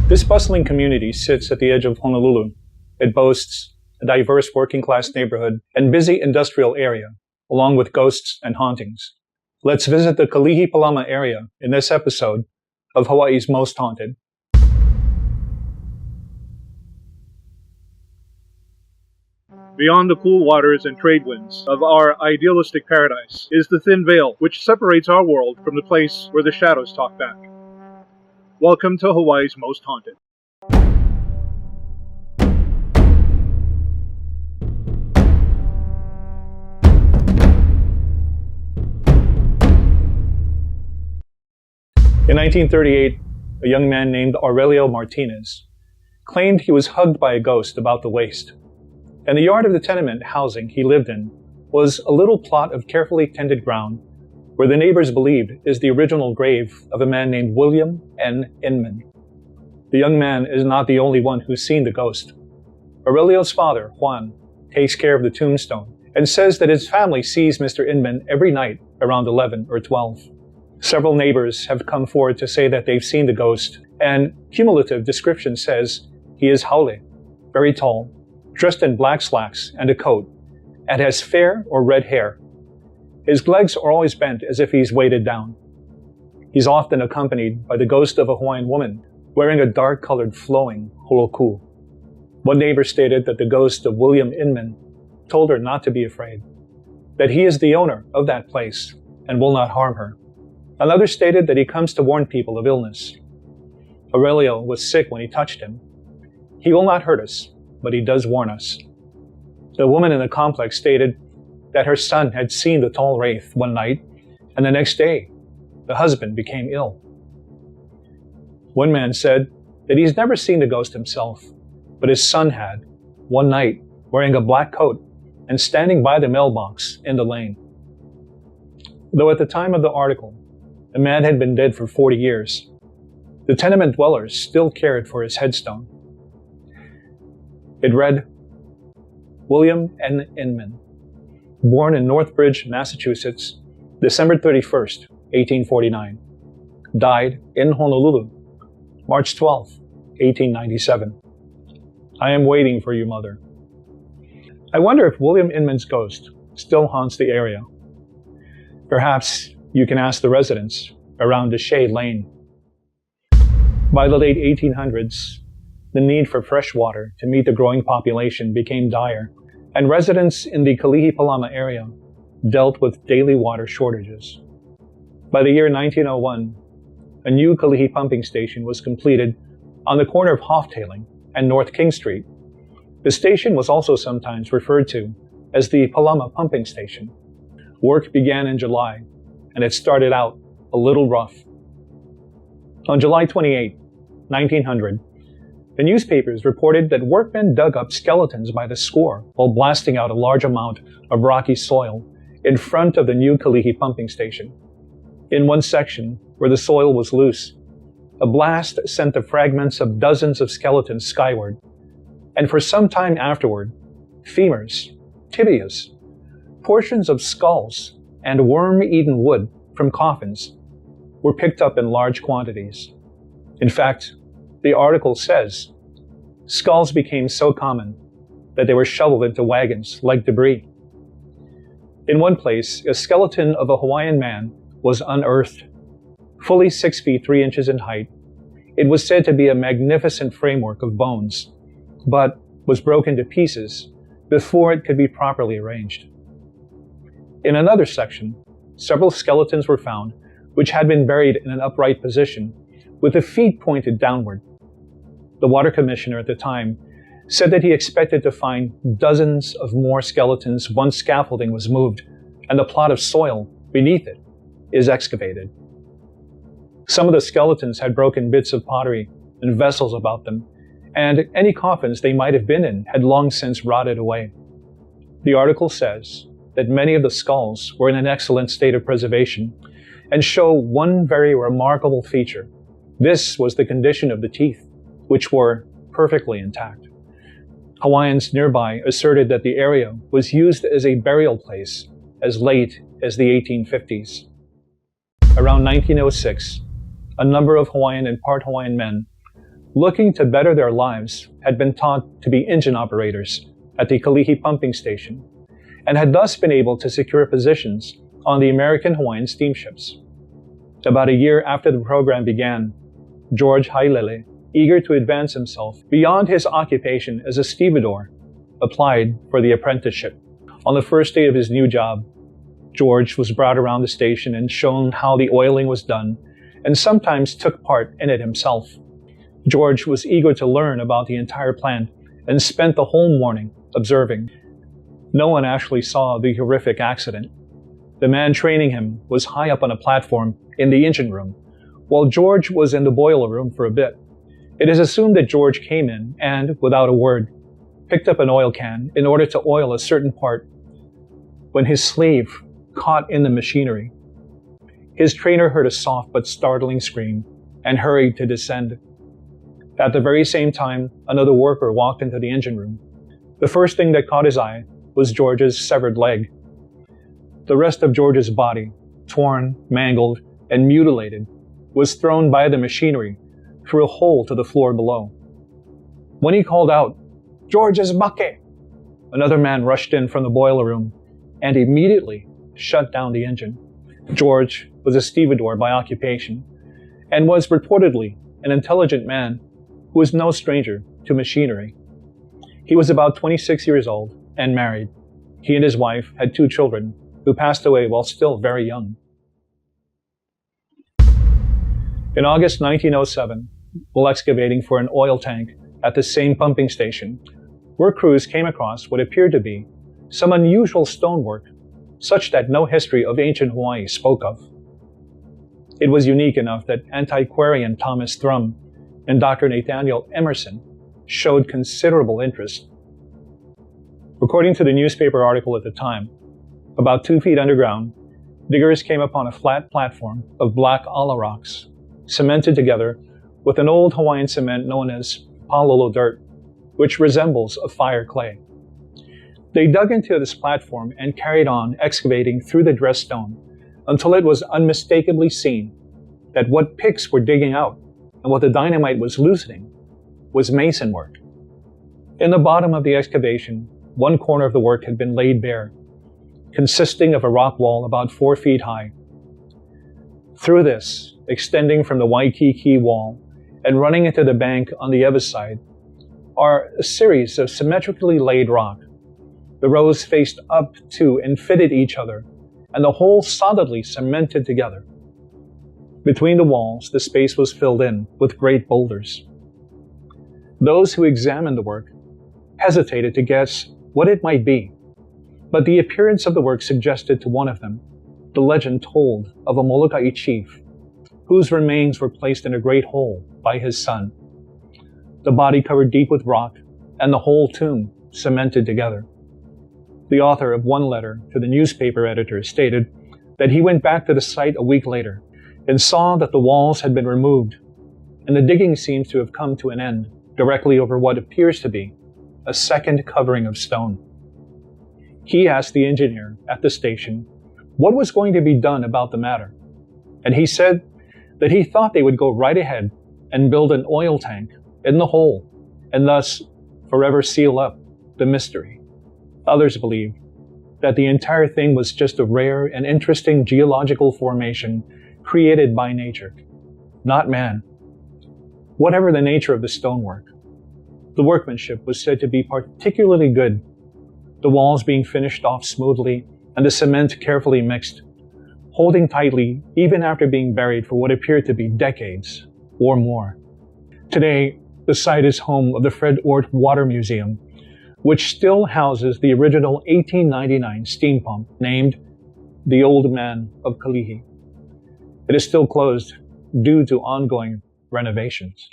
This bustling community sits at the edge of Honolulu. It boasts a diverse working-class neighborhood and busy industrial area, along with ghosts and hauntings. Let's visit the Kalihi Palama area in this episode of Hawaii's Most Haunted. Beyond the cool waters and trade winds of our idealistic paradise is the thin veil which separates our world from the place where the shadows talk back. Welcome to Hawaii's Most Haunted. In 1938, a young man named Aurelio Martinez claimed he was hugged by a ghost about the waist. And the yard of the tenement housing he lived in was a little plot of carefully tended ground where the neighbors believed is the original grave of a man named William N. Inman. The young man is not the only one who's seen the ghost. Aurelio's father, Juan, takes care of the tombstone and says that his family sees Mr. Inman every night around 11 or 12. Several neighbors have come forward to say that they've seen the ghost, and cumulative description says he is Hailey, very tall, dressed in black slacks and a coat, and has fair or red hair. His legs are always bent as if he's weighted down. He's often accompanied by the ghost of a Hawaiian woman wearing a dark-colored flowing holoku. One neighbor stated that the ghost of William Inman told her not to be afraid, that he is the owner of that place and will not harm her. Another stated that he comes to warn people of illness. Aurelio was sick when he touched him. He will not hurt us, but he does warn us. The woman in the complex stated that her son had seen the tall wraith one night, and the next day, the husband became ill. One man said that he's never seen the ghost himself, but his son had, one night, wearing a black coat and standing by the mailbox in the lane. Though at the time of the article, the man had been dead for 40 years, the tenement dwellers still cared for his headstone. It read, William N. Inman, born in Northbridge, Massachusetts, December 31st, 1849. Died in Honolulu, March 12, 1897. I am waiting for you, Mother. I wonder if William Inman's ghost still haunts the area. Perhaps you can ask the residents around Deshay Lane. By the late 1800s, the need for fresh water to meet the growing population became dire, and residents in the Kalihi Palama area dealt with daily water shortages. By the year 1901, a new Kalihi pumping station was completed on the corner of Hoftailing and North King Street. The station was also sometimes referred to as the Palama Pumping Station. Work began in July, and it started out a little rough. On July 28, 1900, the newspapers reported that workmen dug up skeletons by the score while blasting out a large amount of rocky soil in front of the new Kalihi pumping station. In one section, where the soil was loose, a blast sent the fragments of dozens of skeletons skyward, and for some time afterward, femurs, tibias, portions of skulls, and worm-eaten wood from coffins were picked up in large quantities. In fact, the article says, skulls became so common that they were shoveled into wagons like debris. In one place, a skeleton of a Hawaiian man was unearthed. Fully 6 feet 3 inches in height, it was said to be a magnificent framework of bones, but was broken to pieces before it could be properly arranged. In another section, several skeletons were found which had been buried in an upright position with the feet pointed downward. The water commissioner at the time said that he expected to find dozens of more skeletons once scaffolding was moved and the plot of soil beneath it is excavated. Some of the skeletons had broken bits of pottery and vessels about them, and any coffins they might have been in had long since rotted away. The article says that many of the skulls were in an excellent state of preservation and show one very remarkable feature. This was the condition of the teeth, which were perfectly intact. Hawaiians nearby asserted that the area was used as a burial place as late as the 1850s. Around 1906, a number of Hawaiian and part Hawaiian men looking to better their lives, had been taught to be engine operators at the Kalihi pumping station, and had thus been able to secure positions on the American Hawaiian steamships. About a year after the program began, George Hailey, eager to advance himself beyond his occupation as a stevedore, applied for the apprenticeship. On the first day of his new job, George was brought around the station and shown how the oiling was done, and sometimes took part in it himself. George was eager to learn about the entire plant and spent the whole morning observing. No one actually saw the horrific accident. The man training him was high up on a platform in the engine room, while George was in the boiler room for a bit. It is assumed that George came in and, without a word, picked up an oil can in order to oil a certain part when his sleeve caught in the machinery. His trainer heard a soft but startling scream and hurried to descend. At the very same time, another worker walked into the engine room. The first thing that caught his eye was George's severed leg. The rest of George's body, torn, mangled, and mutilated, was thrown by the machinery through a hole to the floor below. When he called out, "George is make!" another man rushed in from the boiler room and immediately shut down the engine. George was a stevedore by occupation and was reportedly an intelligent man who was no stranger to machinery. He was about 26 years old and married. He and his wife had 2 children who passed away while still very young. In August 1907, while excavating for an oil tank at the same pumping station, work crews came across what appeared to be some unusual stonework, such that no history of ancient Hawaii spoke of. It was unique enough that antiquarian Thomas Thrum and Dr. Nathaniel Emerson showed considerable interest. According to the newspaper article at the time, about 2 feet underground, diggers came upon a flat platform of black ala rocks, cemented together with an old Hawaiian cement known as palolo dirt, which resembles a fire clay. They dug into this platform and carried on excavating through the dressed stone until it was unmistakably seen that what picks were digging out and what the dynamite was loosening was mason work. In the bottom of the excavation, one corner of the work had been laid bare, consisting of a rock wall about 4 feet high. Through this, extending from the Waikiki wall and running into the bank on the other side, are a series of symmetrically laid rock. The rows faced up to and fitted each other, and the whole solidly cemented together. Between the walls, the space was filled in with great boulders. Those who examined the work hesitated to guess what it might be, but the appearance of the work suggested to one of them the legend told of a Molokai chief whose remains were placed in a great hole by his son, the body covered deep with rock, and the whole tomb cemented together. The author of one letter to the newspaper editor stated that he went back to the site a week later and saw that the walls had been removed, and the digging seems to have come to an end directly over what appears to be a second covering of stone. He asked the engineer at the station what was going to be done about the matter, and he said that he thought they would go right ahead and build an oil tank in the hole and thus forever seal up the mystery. Others believed that the entire thing was just a rare and interesting geological formation created by nature, not man. Whatever the nature of the stonework, the workmanship was said to be particularly good, the walls being finished off smoothly and the cement carefully mixed, holding tightly even after being buried for what appeared to be decades or more. Today, the site is home of the Fred Ort Water Museum, which still houses the original 1899 steam pump named the Old Man of Kalihi. It is still closed due to ongoing renovations.